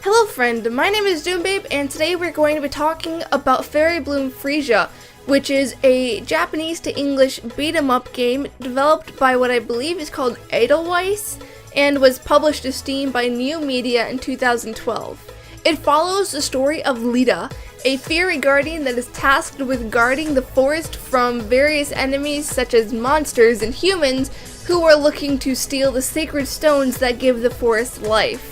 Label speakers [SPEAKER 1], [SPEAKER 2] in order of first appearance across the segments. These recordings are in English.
[SPEAKER 1] Hello friend, my name is Doombabe and today we're going to be talking about Fairy Bloom Freesia, which is a Japanese to English beat 'em up game developed by what I believe is called Edelweiss and was published to Steam by New Media in 2012. It follows the story of Lita, a fairy guardian that is tasked with guarding the forest from various enemies such as monsters and humans who are looking to steal the sacred stones that give the forest life.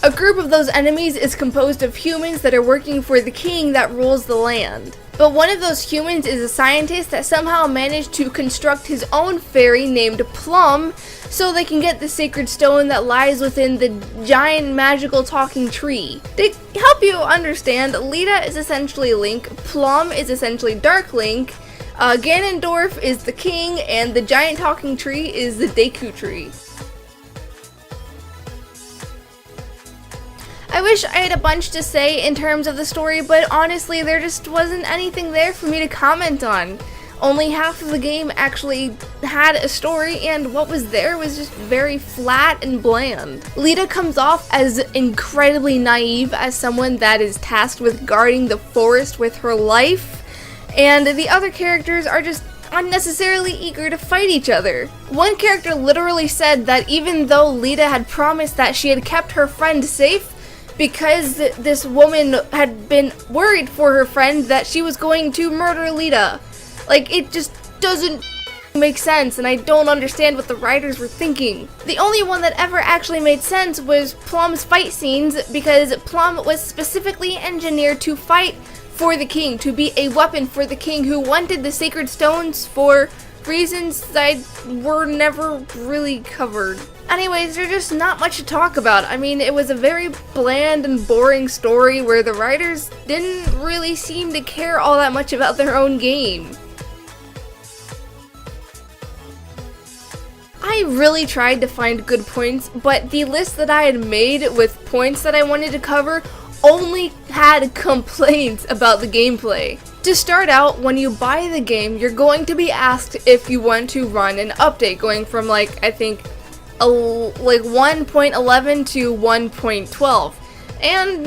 [SPEAKER 1] A group of those enemies is composed of humans that are working for the king that rules the land. But one of those humans is a scientist that somehow managed to construct his own fairy named Pluix so they can get the sacred stone that lies within the giant magical talking tree. To help you understand, Lita is essentially Link, Pluix is essentially Dark Link, Ganondorf is the king, and the giant talking tree is the Deku tree. I wish I had a bunch to say in terms of the story, but honestly there just wasn't anything there for me to comment on. Only half of the game actually had a story, and what was there was just very flat and bland. Lita comes off as incredibly naive as someone that is tasked with guarding the forest with her life, and the other characters are just unnecessarily eager to fight each other. One character literally said that even though Lita had promised that she had kept her friend safe, because this woman had been worried for her friend that she was going to murder Lita. Like, it just doesn't make sense, and I don't understand what the writers were thinking. The only one that ever actually made sense was Pluix's fight scenes, because Pluix was specifically engineered to fight for the king, to be a weapon for the king who wanted the sacred stones for reasons that were never really covered. Anyways, there's just not much to talk about. I mean, it was a very bland and boring story where the writers didn't really seem to care all that much about their own game. I really tried to find good points, but the list that I had made with points that I wanted to cover only had complaints about the gameplay. To start out, when you buy the game, you're going to be asked if you want to run an update going from I think 1.11 to 1.12, and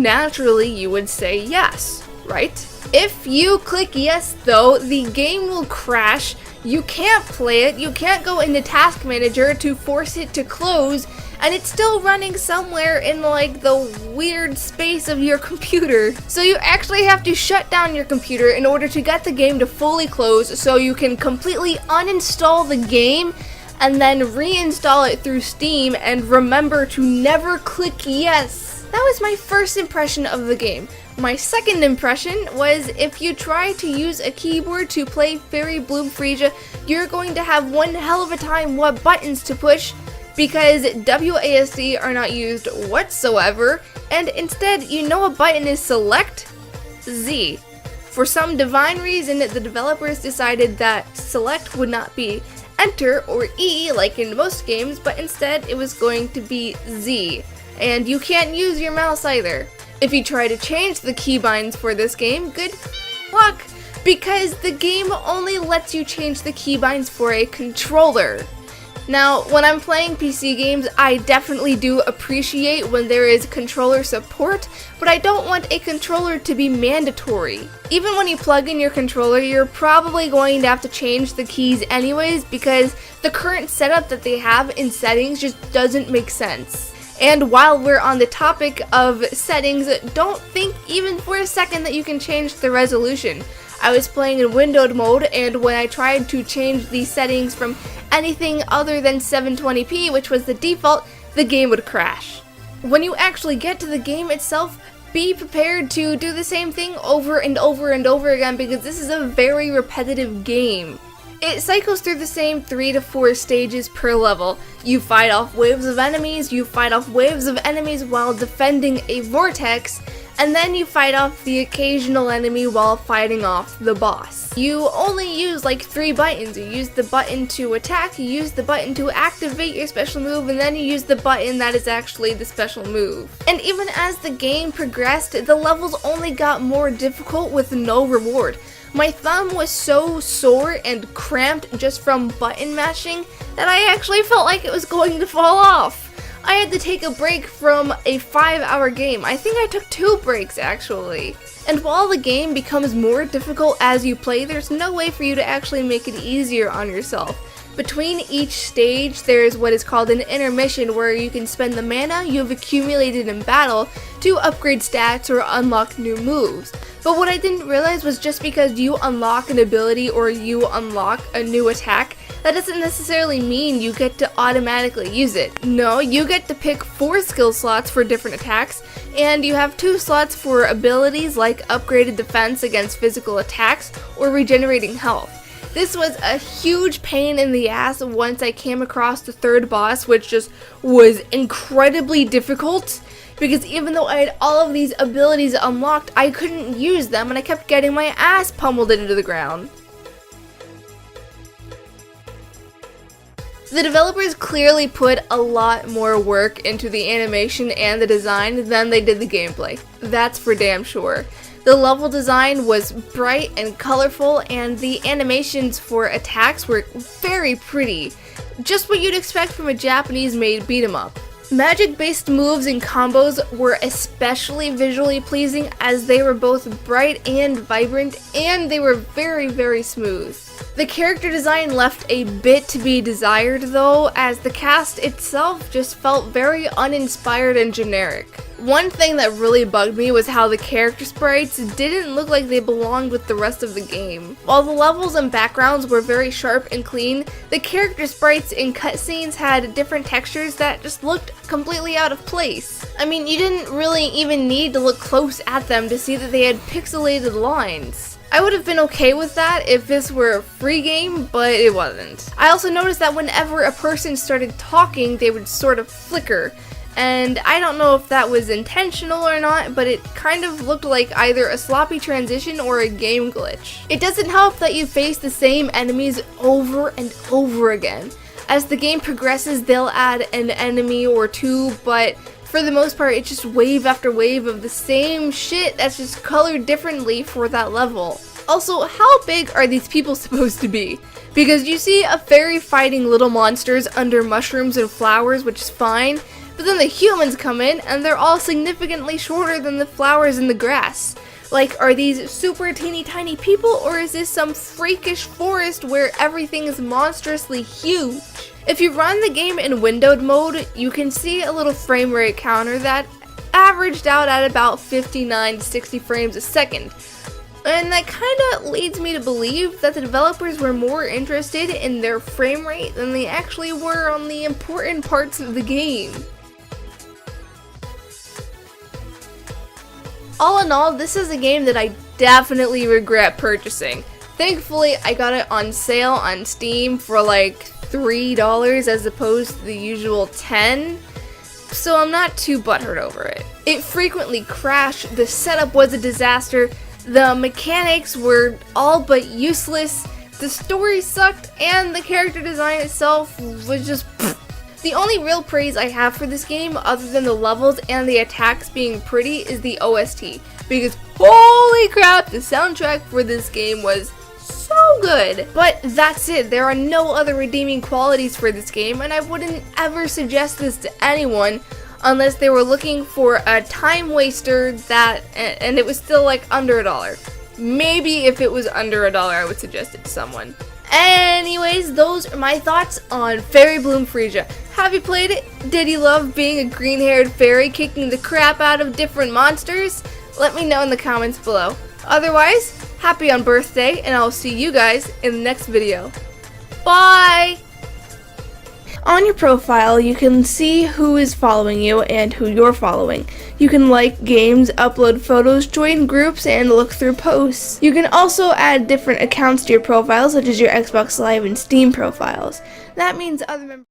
[SPEAKER 1] naturally you would say yes, right? If you click yes though, the game will crash, you can't play it, you can't go into Task Manager to force it to close, and it's still running somewhere in the weird space of your computer. So you actually have to shut down your computer in order to get the game to fully close so you can completely uninstall the game and then reinstall it through Steam, and remember to never click yes. That was my first impression of the game. My second impression was if you try to use a keyboard to play Fairy Bloom Freesia, you're going to have one hell of a time what buttons to push, because WASD are not used whatsoever, and instead a button is select Z. For some divine reason, the developers decided that select would not be enter or E like in most games, but instead it was going to be Z, and you can't use your mouse either. If you try to change the keybinds for this game, good luck, because the game only lets you change the keybinds for a controller. Now, when I'm playing PC games, I definitely do appreciate when there is controller support, but I don't want a controller to be mandatory. Even when you plug in your controller, you're probably going to have to change the keys anyways, because the current setup that they have in settings just doesn't make sense. And while we're on the topic of settings, don't think even for a second that you can change the resolution. I was playing in windowed mode, and when I tried to change the settings from anything other than 720p, which was the default, the game would crash. When you actually get to the game itself, be prepared to do the same thing over and over and over again, because this is a very repetitive game. It cycles through the same 3 to 4 stages per level. You fight off waves of enemies, while defending a vortex, and then you fight off the occasional enemy while fighting off the boss. You only use 3 buttons. You use the button to attack, you use the button to activate your special move, and then you use the button that is actually the special move. And even as the game progressed, the levels only got more difficult with no reward. My thumb was so sore and cramped just from button mashing that I actually felt like it was going to fall off. I had to take a break from a 5-hour game. I think I took 2 breaks actually. And while the game becomes more difficult as you play, there's no way for you to actually make it easier on yourself. Between each stage, there's what is called an intermission where you can spend the mana you've accumulated in battle to upgrade stats or unlock new moves. But what I didn't realize was just because you unlock an ability or you unlock a new attack, that doesn't necessarily mean you get to automatically use it. No, you get to pick 4 skill slots for different attacks, and you have 2 slots for abilities like upgraded defense against physical attacks or regenerating health. This was a huge pain in the ass once I came across the 3rd boss, which just was incredibly difficult. Because even though I had all of these abilities unlocked, I couldn't use them and I kept getting my ass pummeled into the ground. The developers clearly put a lot more work into the animation and the design than they did the gameplay. That's for damn sure. The level design was bright and colorful, and the animations for attacks were very pretty. Just what you'd expect from a Japanese-made beat-em-up. Magic-based moves and combos were especially visually pleasing as they were both bright and vibrant, and they were very, very smooth. The character design left a bit to be desired though, as the cast itself just felt very uninspired and generic. One thing that really bugged me was how the character sprites didn't look like they belonged with the rest of the game. While the levels and backgrounds were very sharp and clean, the character sprites in cutscenes had different textures that just looked completely out of place. I mean, you didn't really even need to look close at them to see that they had pixelated lines. I would have been okay with that if this were a free game, but it wasn't. I also noticed that whenever a person started talking, they would sort of flicker. And I don't know if that was intentional or not, but it kind of looked like either a sloppy transition or a game glitch. It doesn't help that you face the same enemies over and over again. As the game progresses, they'll add an enemy or 2, but for the most part, it's just wave after wave of the same shit that's just colored differently for that level. Also, how big are these people supposed to be? Because you see a fairy fighting little monsters under mushrooms and flowers, which is fine, but then the humans come in and they're all significantly shorter than the flowers in the grass. Like, are these super teeny tiny people, or is this some freakish forest where everything is monstrously huge? If you run the game in windowed mode, you can see a little frame rate counter that averaged out at about 59 to 60 frames a second. And that kinda leads me to believe that the developers were more interested in their frame rate than they actually were on the important parts of the game. All in all, this is a game that I definitely regret purchasing. Thankfully, I got it on sale on Steam for like $3 as opposed to the usual $10, so I'm not too butthurt over it. It frequently crashed, the setup was a disaster, the mechanics were all but useless, the story sucked, and the character design itself was just pfft. The only real praise I have for this game, other than the levels and the attacks being pretty, is the OST. Because holy crap, the soundtrack for this game was so good. But that's it, there are no other redeeming qualities for this game, and I wouldn't ever suggest this to anyone unless they were looking for a time waster that, and it was still like under $1. Maybe if it was under $1, I would suggest it to someone. Anyways, those are my thoughts on Fairy Bloom Freesia. Have you played it? Did you love being a green-haired fairy kicking the crap out of different monsters? Let me know in the comments below. Otherwise, happy on birthday, and I'll see you guys in the next video. Bye! On your profile, you can see who is following you and who you're following. You can like games, upload photos, join groups, and look through posts. You can also add different accounts to your profile, such as your Xbox Live and Steam profiles. That means other members